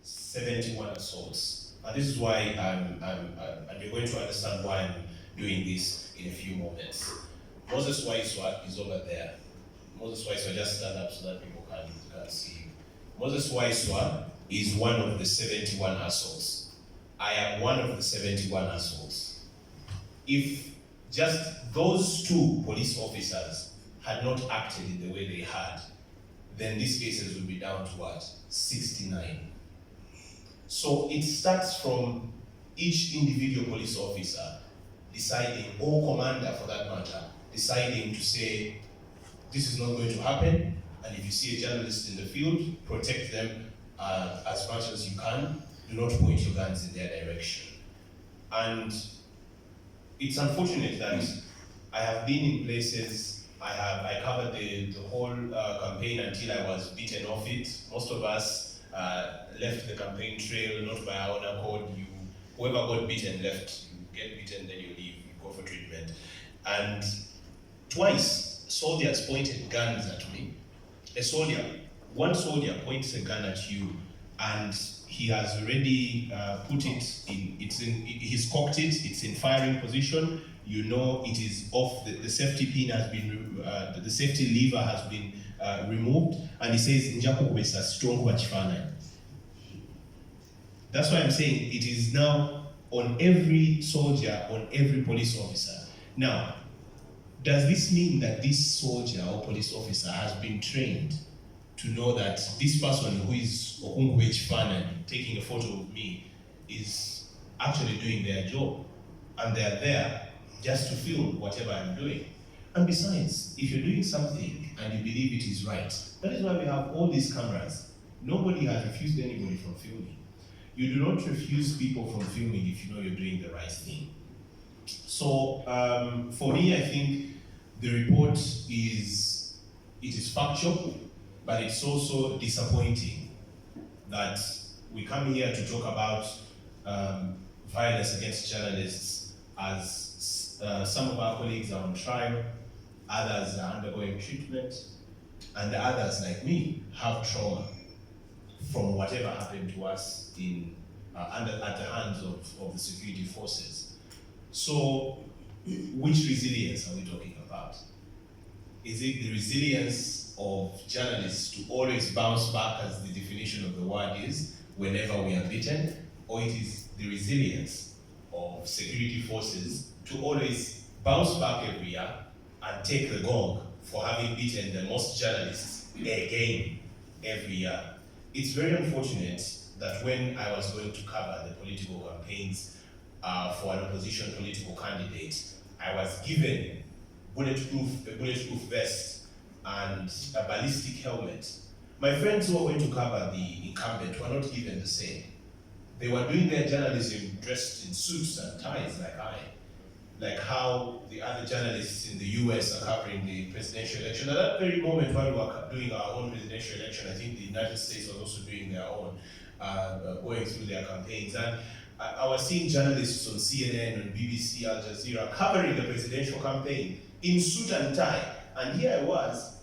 71 assaults. And this is why and you're going to understand why I'm doing this in a few moments. Moses Waiswa is over there. Moses Waiswa, just stand up so that people can see you. Moses Waiswa is one of the 71 assaults. I am one of the 71 assaults. If just those two police officers had not acted in the way they had, then these cases would be down to what? 69. So it starts from each individual police officer deciding, or commander for that matter, deciding to say, this is not going to happen, and if you see a journalist in the field, protect them as much as you can. Do not point your guns in their direction. And it's unfortunate that I have been in places, I covered the whole campaign until I was beaten off it. Most of us left the campaign trail, not by our own accord. Whoever got beaten left. You get beaten, then you leave, you go for treatment. And twice, soldiers pointed guns at me. One soldier points a gun at you, and he has already put it in, he's cocked it, it's in firing position. You know it is off, the safety pin has been, the safety lever has been removed, and he says, Njako kubesa strong wachifana. That's why I'm saying it is now on every soldier, on every police officer. Now, does this mean that this soldier or police officer has been trained to know that this person who is Okungwechifana taking a photo of me is actually doing their job, and they're there just to film whatever I'm doing? And besides, if you're doing something and you believe it is right, that is why we have all these cameras. Nobody has refused anybody from filming. You do not refuse people from filming if you know you're doing the right thing. So for me, I think the report is factual, but it's also disappointing that we come here to talk about violence against journalists as some of our colleagues are on trial, others are undergoing treatment, and others, like me, have trauma from whatever happened to us at the hands of the security forces. So, which resilience are we talking about? Is it the resilience of journalists to always bounce back, as the definition of the word is, whenever we are beaten, or it is the resilience of security forces to always bounce back every year and take the gong for having beaten the most journalists again every year? It's very unfortunate that when I was going to cover the political campaigns for an opposition political candidate, I was given a bulletproof vest and a ballistic helmet. My friends who were going to cover the incumbent were not given the same. They were doing their journalism dressed in suits and ties like how the other journalists in the US are covering the presidential election. At that very moment while we were doing our own presidential election, I think the United States was also doing their own, going through their campaigns. And I was seeing journalists on CNN, on BBC, Al Jazeera, covering the presidential campaign in suit and tie. And here I was,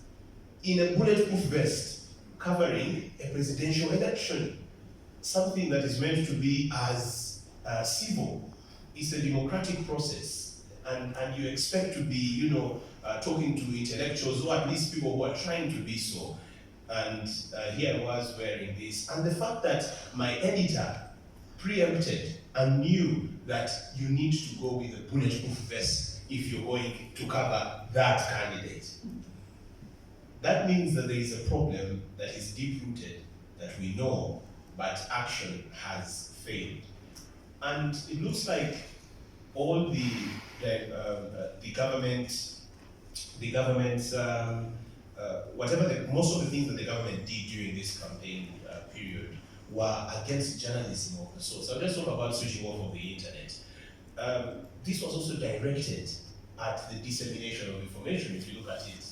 in a bulletproof vest, covering a presidential election. Something that is meant to be as civil. It's a democratic process. And you expect to be, talking to intellectuals, or at least people who are trying to be so. And here I was wearing this. And the fact that my editor preempted and knew that you need to go with a bulletproof vest if you're going to cover that candidate. That means that there is a problem that is deep-rooted, that we know, but action has failed. And it looks like all most of the things that the government did during this campaign period were against journalism of the source. I'll just talk about switching off of the internet. This was also directed at the dissemination of information, if you look at it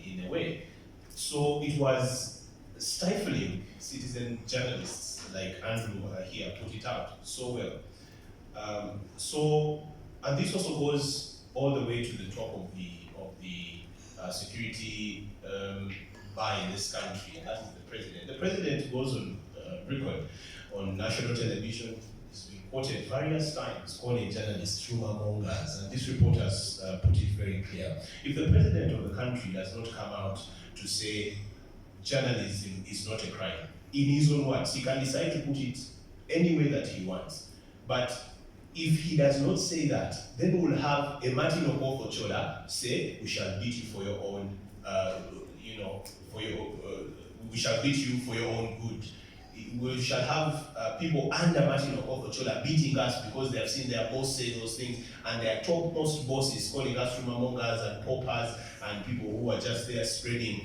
in a way. So it was stifling citizen journalists like Andrew here put it out so well. And this also goes all the way to the top of the security bar in this country, and that is the president. The president goes on record on national television. He's been quoted various times calling journalists rumormongers, and this report has put it very clear. If the president of the country does not come out to say journalism is not a crime, in his own words, he can decide to put it any way that he wants. But if he does not say that, then we'll have a Martin Okoth Ochola say, we shall beat you for your own, we shall beat you for your own good. We shall have people under Martin Okoth Ochola beating us because they have seen their boss say those things, and their topmost bosses calling us rumormongers and paupers and people who are just there spreading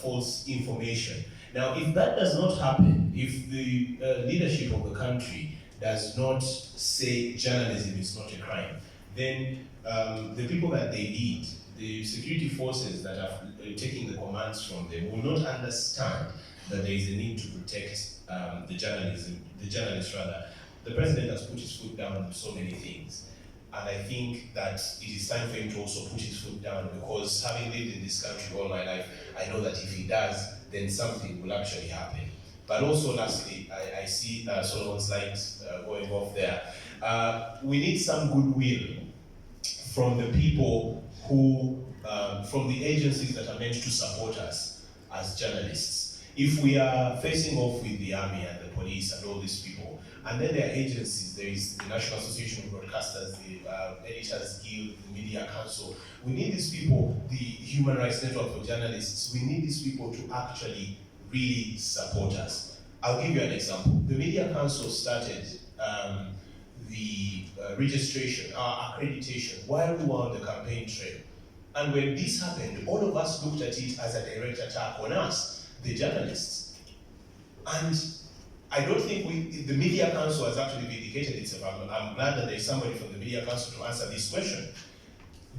false information. Now, if that does not happen, if the leadership of the country does not say journalism is not a crime, then the people that they lead, the security forces that are taking the commands from them, will not understand that there is a need to protect the journalists rather. The president has put his foot down on so many things. And I think that it is time for him to also put his foot down, because having lived in this country all my life, I know that if he does, then something will actually happen. But also lastly, I see Solomon's lights going off there. We need some goodwill from the people who, from the agencies that are meant to support us as journalists. If we are facing off with the army and the police and all these people, and then there are agencies, there is the National Association of Broadcasters, the Editors Guild, the Media Council. We need these people, the Human Rights Network for Journalists, we need these people to actually really support us. I'll give you an example. The Media Council started the registration, our accreditation, while we were on the campaign trail. And when this happened, all of us looked at it as a direct attack on us, the journalists. And I don't think the Media Council has actually vindicated itself. I'm glad that there's somebody from the Media Council to answer this question.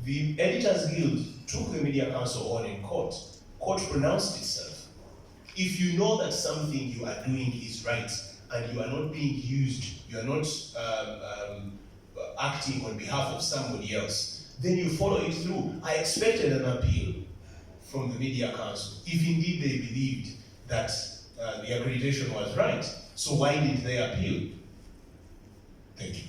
The Editors Guild took the Media Council on in court. Court pronounced itself. If you know that something you are doing is right and you are not being used, you are not acting on behalf of somebody else, then you follow it through. I expected an appeal from the Media Council, if indeed they believed that the accreditation was right. So why did they appeal? Thank you.